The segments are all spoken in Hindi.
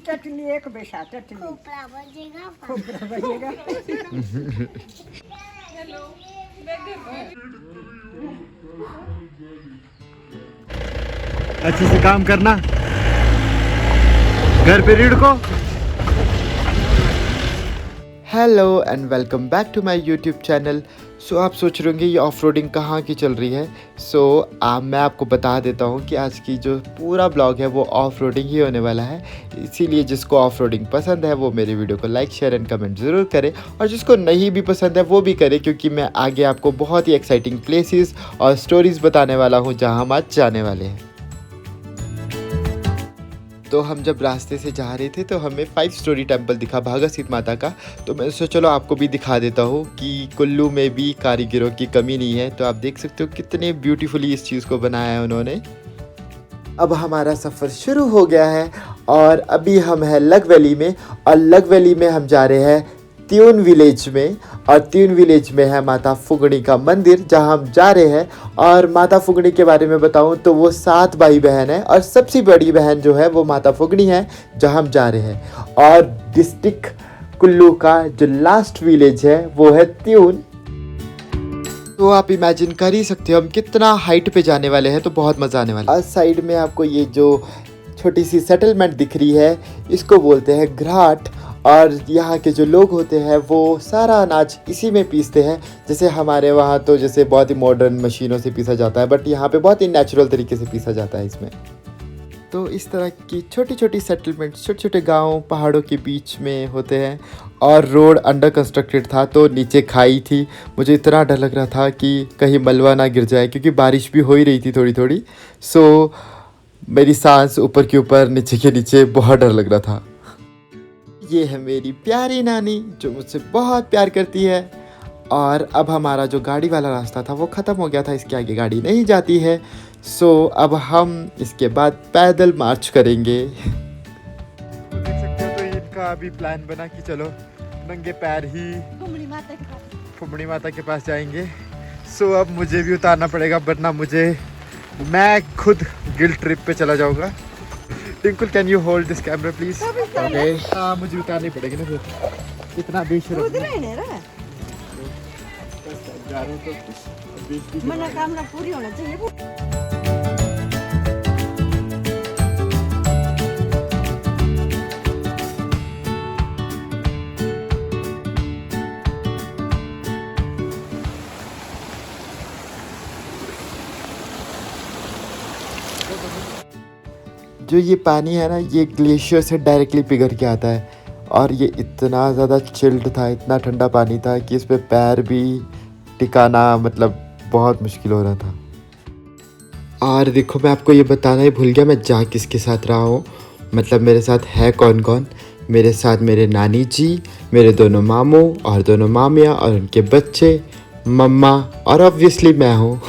चटनी एक बेशा चटनी खोपड़ा बजेगा खोपड़ा बजेगा। अच्छे से काम करना, घर पे रीड को। Hello and welcome back to my YouTube channel. So आप सोच रहे होंगे ये ऑफ रोडिंग कहाँ की चल रही है। मैं आपको बता देता हूँ कि आज की जो पूरा ब्लॉग है वो ऑफ रोडिंग ही होने वाला है। इसीलिए जिसको ऑफ रोडिंग पसंद है वो मेरे वीडियो को लाइक शेयर एंड कमेंट ज़रूर करे, और जिसको नहीं भी पसंद है वो भी करे, क्योंकि मैं आगे आपको बहुत ही एक्साइटिंग प्लेसेस और स्टोरीज़ बताने वाला हूँ जहाँ हम आज जाने वाले हैं। तो हम जब रास्ते से जा रहे थे तो हमें 5 स्टोरी टेम्पल दिखा भगत सिंह माता का। तो मैं सोचा चलो आपको भी दिखा देता हूँ कि कुल्लू में भी कारीगरों की कमी नहीं है। तो आप देख सकते हो कितने ब्यूटीफुली इस चीज़ को बनाया है उन्होंने। अब हमारा सफ़र शुरू हो गया है और अभी हम हैं लग वैली में, और लग वैली में हम जा रहे हैं त्यून विलेज में, और त्यून विलेज में है माता फुगड़ी का मंदिर जहां हम जा रहे हैं। और माता फुगड़ी के बारे में बताऊं तो वो 7 भाई बहन है, और सबसे बड़ी बहन जो है वो माता फुगड़ी है जहां हम जा रहे हैं। और डिस्ट्रिक्ट कुल्लू का जो लास्ट विलेज है वो है त्यून। तो आप इमेजिन कर ही सकते हो हम कितना हाइट पे जाने वाले हैं, तो बहुत मज़ा आने वाला है। साइड में आपको ये जो छोटी सी सेटलमेंट दिख रही है इसको बोलते हैं घाट, और यहाँ के जो लोग होते हैं वो सारा अनाज इसी में पीसते हैं। जैसे हमारे वहाँ तो जैसे बहुत ही मॉडर्न मशीनों से पीसा जाता है, बट यहाँ पे बहुत ही नेचुरल तरीके से पीसा जाता है इसमें। तो इस तरह की छोटी छोटी सेटलमेंट, छोटे छोटे गांव पहाड़ों के बीच में होते हैं। और रोड अंडर कंस्ट्रक्टेड था तो नीचे खाई थी। मुझे इतना डर लग रहा था कि कहीं मलबा ना गिर जाए, क्योंकि बारिश भी हो ही रही थी थोड़ी थोड़ी। सो मेरी सांस ऊपर के ऊपर नीचे के नीचे, बहुत डर लग रहा था। ये है मेरी प्यारी नानी जो मुझसे बहुत प्यार करती है। और अब हमारा जो गाड़ी वाला रास्ता था वो ख़त्म हो गया था, इसके आगे गाड़ी नहीं जाती है। अब हम इसके बाद पैदल मार्च करेंगे। तो देख सकते हो, तो इनका अभी प्लान बना कि चलो नंगे पैर ही फुमड़ी माता के पास जाएंगे। अब मुझे भी उतारना पड़ेगा, वरना मैं खुद गिल्ट ट्रिप पे चला जाऊँगा। Tinkle, can you hold this camera please? Okay. हाँ, मुझे उतारनी पड़ेगी ना फिर, इतना बेशर्म मनोकामना पूरी होना चाहिए। जो ये पानी है ना, ये ग्लेशियर से डायरेक्टली पिघल के आता है, और ये इतना ज़्यादा चिल्ड था, इतना ठंडा पानी था कि इस पे पैर भी टिकाना मतलब बहुत मुश्किल हो रहा था। और देखो, मैं आपको ये बताना ही भूल गया, मैं जा किसके साथ रहा हूँ। मतलब मेरे साथ है कौन कौन। मेरे साथ मेरे नानी जी, मेरे दोनों मामू और दोनों मामियाँ और उनके बच्चे, मम्मा, और ऑब्वियसली मैं हूँ।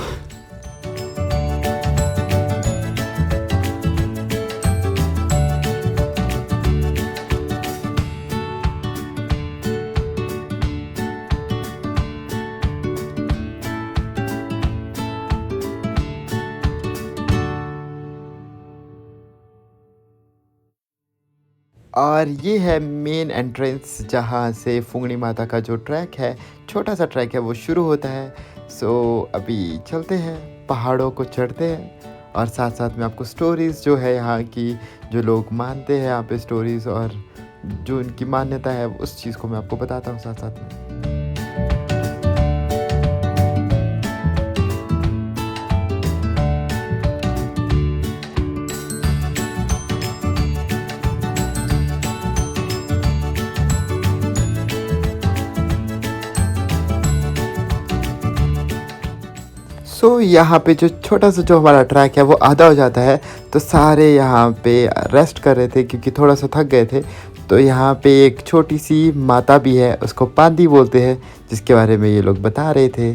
और ये है मेन एंट्रेंस जहाँ से फुंगड़ी माता का जो ट्रैक है, छोटा सा ट्रैक है, वो शुरू होता है। अभी चलते हैं, पहाड़ों को चढ़ते हैं, और साथ साथ में आपको स्टोरीज़ जो है यहाँ की, जो लोग मानते हैं यहाँ पे स्टोरीज़, और जो उनकी मान्यता है उस चीज़ को मैं आपको बताता हूँ साथ साथ में। यहाँ पे जो छोटा सा जो हमारा ट्रैक है वो आधा हो जाता है, तो सारे यहाँ पे रेस्ट कर रहे थे क्योंकि थोड़ा सा थक गए थे। तो यहाँ पे एक छोटी सी माता भी है, उसको पांदी बोलते हैं, जिसके बारे में ये लोग बता रहे थे।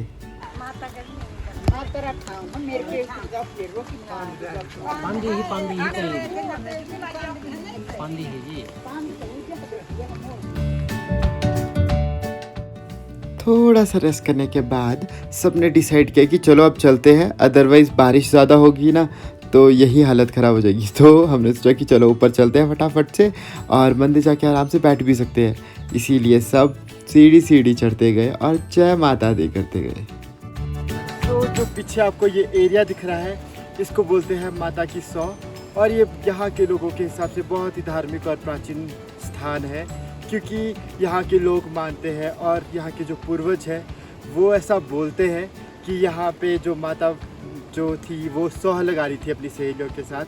थोड़ा सा रेस्ट करने के बाद सबने डिसाइड किया कि चलो अब चलते हैं, अदरवाइज़ बारिश ज़्यादा होगी ना तो यही हालत ख़राब हो जाएगी। तो हमने सोचा कि चलो ऊपर चलते हैं फटाफट से और मंदिर जाके आराम से बैठ भी सकते हैं। इसीलिए सब सीढ़ी चढ़ते गए और जय माता दी करते गए। तो जो पीछे आपको ये एरिया दिख रहा है, इसको बोलते हैं माता की सौ, और ये यहाँ के लोगों के हिसाब से बहुत ही धार्मिक और प्राचीन स्थान है, क्योंकि यहाँ के लोग मानते हैं और यहाँ के जो पूर्वज हैं वो ऐसा बोलते हैं कि यहाँ पे जो माता जो थी वो सौह लगा रही थी अपनी सहेलियों के साथ।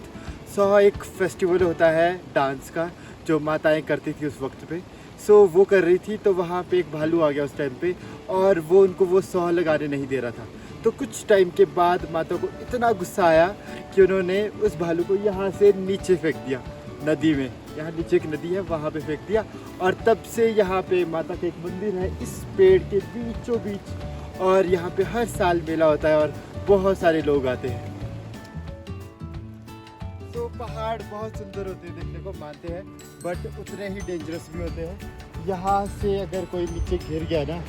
सौह एक फेस्टिवल होता है डांस का जो माताएं करती थी उस वक्त पे। सो वो कर रही थी, तो वहाँ पे एक भालू आ गया उस टाइम पे और वो उनको वो सौह लगाने नहीं दे रहा था। तो कुछ टाइम के बाद माता को इतना गुस्सा आया कि उन्होंने उस भालू को यहाँ से नीचे फेंक दिया नदी में। यहाँ नीचे एक नदी है, वहाँ पे फेंक दिया, और तब से यहाँ पे माता का एक मंदिर है इस पेड़ के बीचों बीच, और यहाँ पे हर साल मेला होता है और बहुत सारे लोग आते हैं। तो पहाड़ बहुत सुंदर होते हैं देखने को, मानते हैं, बट उतने ही डेंजरस भी होते हैं। यहाँ से अगर कोई नीचे गिर गया ना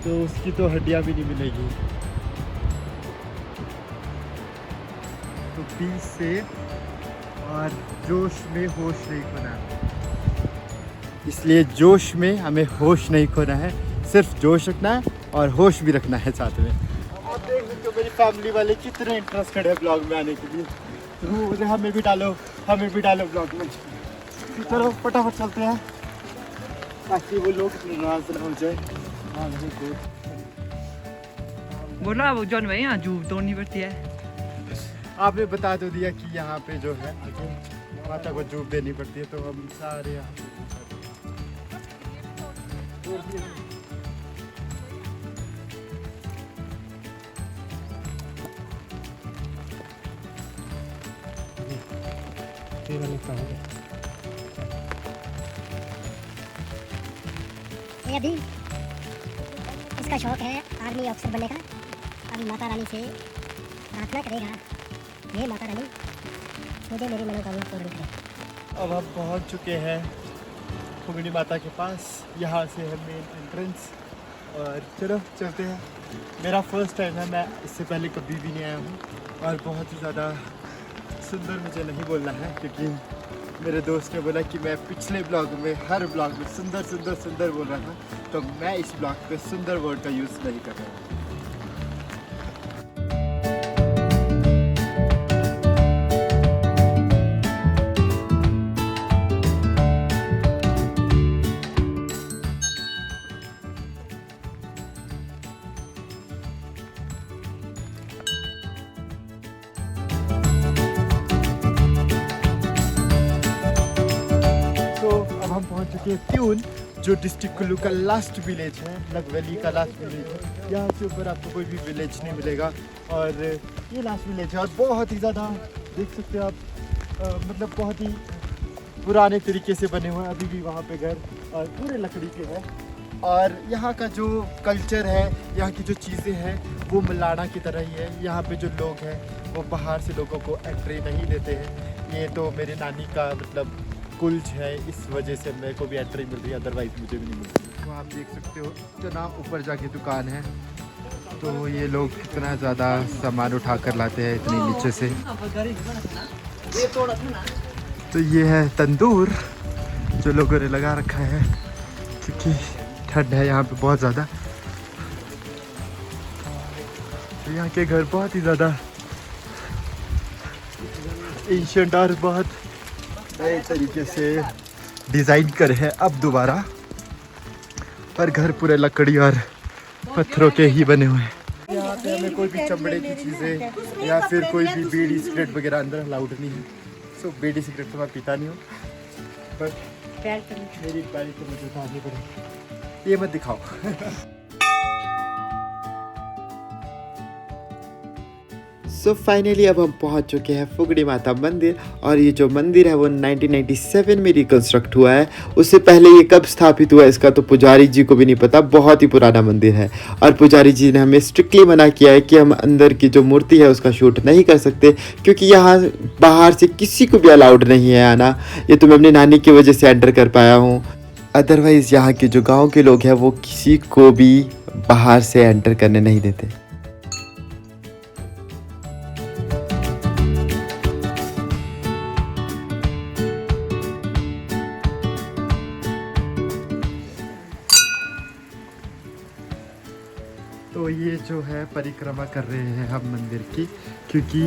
तो उसकी तो हड्डियाँ भी नहीं मिलेगी। तो पीस से और जोश में होश नहीं खोना, इसलिए जोश में हमें होश नहीं खोना है, सिर्फ जोश रखना है और होश भी रखना है साथ में। आप देख सकते हो मेरी फैमिली वाले कितने इंटरेस्टेड है ब्लॉग में आने के लिए। तो हमें भी डालो ब्लॉग में। तो चलो फटाफट चलते हैं ताकि वो लोग नाराज ना हो जाए। बोला वो जॉन भाई यहाँ जूब तो नहीं पड़ती है। आपने बता तो दिया कि यहाँ पे जो है आगे माता को जूब देनी पड़ती है, तो हम सारे यहाँ ये अभी इसका शौक है आर्मी ऑफिसर बनने का। अभी माता रानी से प्रार्थना करेगा, हे माता रानी मुझे मेरी मनोकामना पूर्ण करे। अब हम पहुँच चुके हैं फुगड़ी माता के पास। यहाँ से है मेन एंट्रेंस, और चलो चलते हैं। मेरा फर्स्ट टाइम है, मैं इससे पहले कभी भी नहीं आया हूँ, और बहुत ही ज़्यादा सुंदर मुझे नहीं बोलना है, क्योंकि मेरे दोस्त ने बोला कि मैं पिछले ब्लॉग में हर ब्लॉग में सुंदर सुंदर सुंदर बोल रहा था, तो मैं इस ब्लॉग पे सुंदर वर्ड का यूज़ नहीं कर रहा हूँ। हम पहुंच चुके हैं त्यून, जो डिस्ट्रिक्ट कुल्लू का लास्ट विलेज है, लग वैली का लास्ट विलेज है। यहाँ से ऊपर आपको कोई भी विलेज नहीं मिलेगा, और ये लास्ट विलेज है, और बहुत ही ज़्यादा देख सकते हो आप, मतलब बहुत ही पुराने तरीके से बने हुए हैं अभी भी वहाँ पे घर, और पूरे लकड़ी के हैं। और यहाँ का जो कल्चर है, यहाँ की जो चीज़ें हैं वो मलाना की तरह ही है। यहाँ पे जो लोग हैं वो बाहर से लोगों को एंट्री नहीं देते हैं। ये तो मेरी नानी का मतलब कुल्च है, इस वजह से मेरे को भी एंट्री मिल रही है, अदरवाइज मुझे भी नहीं मिलती। तो आप देख सकते हो इतना ऊपर जाके दुकान है, तो ये लोग कितना ज़्यादा सामान उठा कर लाते हैं इतनी नीचे से। तो ये है तंदूर जो लोगों ने लगा रखा है, क्योंकि ठंड है यहाँ पे बहुत ज़्यादा। तो यहाँ के घर बहुत ही ज़्यादा एंशिएंट और बहुत नए तरीके से डिज़ाइन करे हैं अब दोबारा, पर घर पूरे लकड़ी और पत्थरों के ही बने हुए हैं। यहाँ पे हमें कोई भी चमड़े की चीज़ें या फिर कोई भी बीड़ी सिगरेट वगैरह अंदर अलाउड नहीं है। सो बीड़ी सिगरेट तो मैं पीता नहीं हूँ, पर मेरी बारी तो मुझे उतारनी पड़ेगी। ये मत दिखाओ। सो फाइनली अब हम पहुंच चुके हैं फुगड़ी माता मंदिर, और ये जो मंदिर है वो 1997 में रिकंस्ट्रक्ट हुआ है। उससे पहले ये कब स्थापित हुआ इसका तो पुजारी जी को भी नहीं पता, बहुत ही पुराना मंदिर है। और पुजारी जी ने हमें स्ट्रिक्टली मना किया है कि हम अंदर की जो मूर्ति है उसका शूट नहीं कर सकते, क्योंकि यहाँ बाहर से किसी को भी अलाउड नहीं है आना। ये तो मैं अपनी नानी की वजह से एंटर कर पाया हूँ, अदरवाइज़ यहाँ के जो गाँव के लोग हैं वो किसी को भी बाहर से एंटर करने नहीं देते। तो ये जो है परिक्रमा कर रहे हैं हम मंदिर की, क्योंकि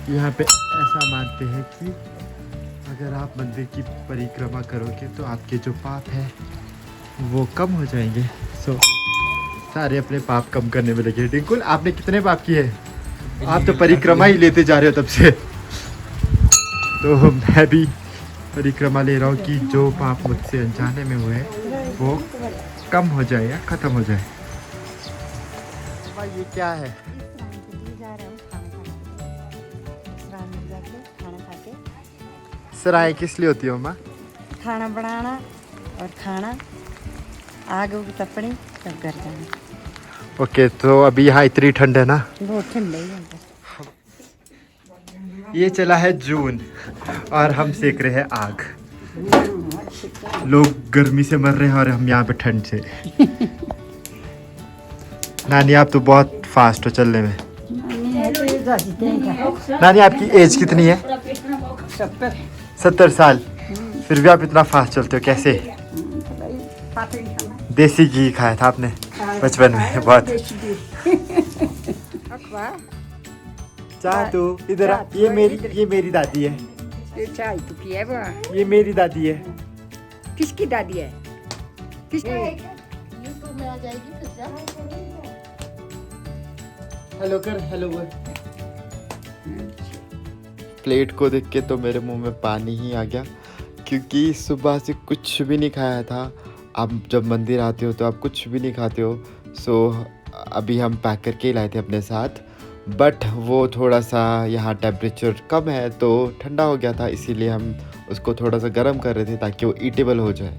यहाँ पे ऐसा मानते हैं कि अगर आप मंदिर की परिक्रमा करोगे तो आपके जो पाप है वो कम हो जाएंगे। सो सारे अपने पाप कम करने में लगे। टिंकुल, आपने कितने पाप किए? आप तो परिक्रमा ही लेते जा रहे हो तब से। तो मैं भी परिक्रमा ले रहा हूँ कि जो पाप मुझसे अनजाने में हुए वो कम हो जाए या ख़त्म हो जाए। ये क्या है? सराय किस लिए होती है माँ? खाना बनाना और खाना, आग उग तपनी, तब घर जाना। ओके, तो अभी यहाँ इतनी ठंड है ना? बहुत ठंड है। ये चला है जून और हम सेक रहे हैं आग। लोग गर्मी से मर रहे हैं और हम यहाँ पे ठंड से। नानी, आप तो बहुत फास्ट हो चलने में। नानी, आपकी एज कितनी है? 70 साल। फिर भी आप इतना फास्ट चलते हो, कैसे? देसी घी खाया था आपने बचपन में बहुत। चाह तू इधर आ, ये मेरी दादी है। चाय तो पिया वो। ये मेरी दादी है। किसकी दादी है? हेलो कर, हेलो कर। प्लेट को देख के तो मेरे मुंह में पानी ही आ गया, क्योंकि सुबह से कुछ भी नहीं खाया था। आप जब मंदिर आते हो तो आप कुछ भी नहीं खाते हो। सो अभी हम पैक करके ही लाए थे अपने साथ, बट वो थोड़ा सा यहाँ टेम्परेचर कम है तो ठंडा हो गया था, इसीलिए हम उसको थोड़ा सा गर्म कर रहे थे ताकि वो ईटेबल हो जाए।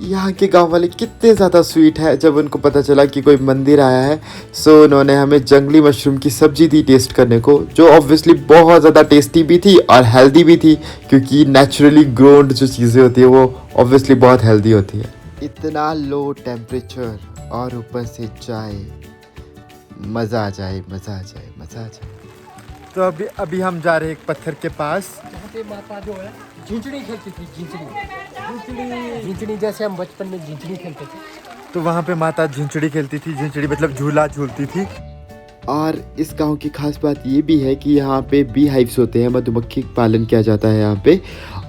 यहाँ के गांव वाले कितने ज़्यादा स्वीट है। जब उनको पता चला कि कोई मंदिर आया है, सो उन्होंने हमें जंगली मशरूम की सब्जी दी टेस्ट करने को, जो ऑब्वियसली बहुत ज़्यादा टेस्टी भी थी और हेल्दी भी थी, क्योंकि नेचुरली ग्रोन्ड जो चीज़ें होती है वो ऑब्वियसली बहुत हेल्दी होती है। इतना लो टेम्परेचर और ऊपर से चाय, मज़ा आ जाए, मज़ा आ जाए, मज़ा आ जाए। तो अभी हम जा रहे हैं एक पत्थर के पास। यहाँ पे माता जो है झिंझनी खेलती थी। झिंझनी जैसे हम बचपन में झिंझनी खेलते थे, तो वहाँ पे माता झिंझड़ी खेलती थी। झिंझड़ी मतलब झूला झूलती थी। और इस गांव की खास बात ये भी है कि यहाँ पे बी हाइव्स होते हैं, मधुमक्खी पालन किया जाता है यहाँ पे।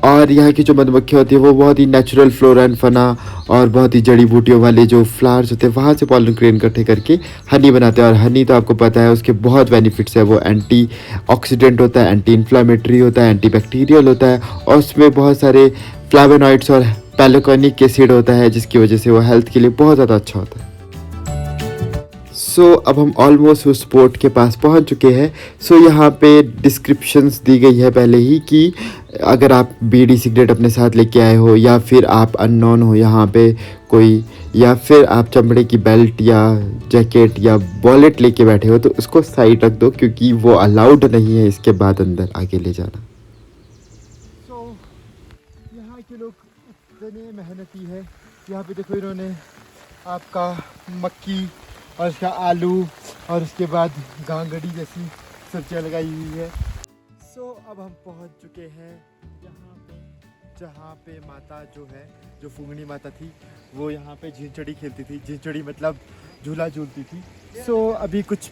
और यहाँ की जो मधुमक्खी होती है वो बहुत ही नेचुरल फ्लोरा एंड फना और बहुत ही जड़ी बूटियों वाले जो फ्लावर्स होते हैं वहाँ से पॉलन ग्रेन इकट्ठे करके हनी बनाते हैं। और हनी तो आपको पता है उसके बहुत बेनिफिट्स है। वो एंटी ऑक्सीडेंट होता है, एंटी इन्फ्लामेटरी होता है, एंटी बैक्टीरियल होता है, और उसमें बहुत सारे फ्लावोनॉइड्स और पैलोकोनिक एसिड होता है, जिसकी वजह से वो हेल्थ के लिए बहुत ज़्यादा अच्छा होता है। सो अब हम ऑलमोस्ट उस स्पॉट के पास पहुंच चुके हैं। सो यहाँ पे डिस्क्रिप्शंस दी गई है पहले ही कि अगर आप बीड़ी सिगरेट अपने साथ लेके आए हो, या फिर आप अननोन हो यहाँ पे कोई, या फिर आप चमड़े की बेल्ट या जैकेट या वॉलेट लेके बैठे हो, तो उसको साइड रख दो, क्योंकि वो अलाउड नहीं है इसके बाद अंदर आगे ले जाना। सो यहाँ के लोग इतने मेहनती है। यहाँ पे देखो, इन्होंने आपका मक्की और उसका आलू और उसके बाद गांगड़ी जैसी सब्जियां लगाई हुई है। सो अब हम पहुंच चुके हैं यहाँ पे, जहाँ पे माता जो है, जो फुंगनी माता थी, वो यहाँ पे झिंझड़ी खेलती थी। झिंझड़ी मतलब झूला झूलती थी। सो अभी कुछ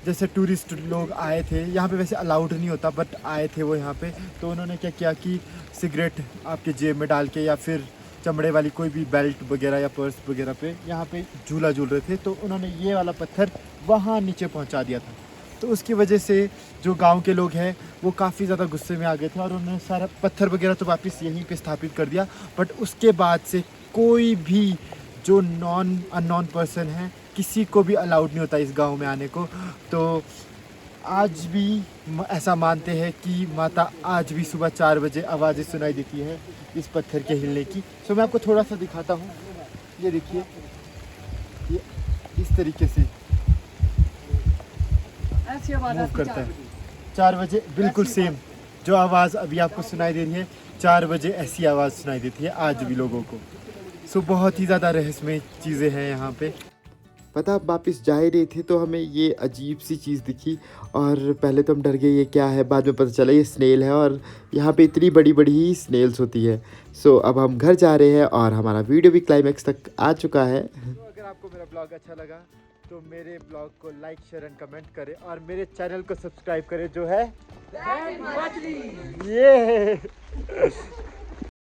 जैसे टूरिस्ट लोग आए थे यहाँ पे, वैसे अलाउड नहीं होता बट आए थे वो यहाँ पे, तो उन्होंने क्या किया कि सिगरेट आपके जेब में डाल के या फिर चमड़े वाली कोई भी बेल्ट वगैरह या पर्स वगैरह पे यहाँ पे झूला झूल रहे थे, तो उन्होंने ये वाला पत्थर वहाँ नीचे पहुँचा दिया था। तो उसकी वजह से जो गांव के लोग हैं वो काफ़ी ज़्यादा गुस्से में आ गए थे और उन्होंने सारा पत्थर वगैरह तो वापस यहीं पे स्थापित कर दिया। बट उसके बाद से कोई भी जो अननोन पर्सन है, किसी को भी अलाउड नहीं होता इस गाँव में आने को। तो आज भी ऐसा मानते हैं कि माता आज भी सुबह 4 बजे आवाज़ें सुनाई देती है इस पत्थर के हिलने की। सो मैं आपको थोड़ा सा दिखाता हूँ। ये देखिए, ये इस तरीके से मूव करता है 4 बजे, बिल्कुल सेम जो आवाज़ अभी आपको सुनाई दे रही है, 4 बजे ऐसी आवाज़ सुनाई देती है आज भी लोगों को। सो बहुत ही ज़्यादा रहस्यमय चीज़ें हैं यहाँ पे। पता हम वापस जा ही रहे थे तो हमें ये अजीब सी चीज़ दिखी और पहले तो हम डर गए ये क्या है, बाद में पता चला ये स्नेल है और यहाँ पे इतनी बड़ी बड़ी ही स्नेल्स होती है। सो अब हम घर जा रहे हैं और हमारा वीडियो भी क्लाइमैक्स तक आ चुका है। तो अगर आपको मेरा ब्लॉग अच्छा लगा तो मेरे ब्लॉग को लाइक शेयर एंड कमेंट करें और मेरे चैनल को सब्सक्राइब करें जो है ये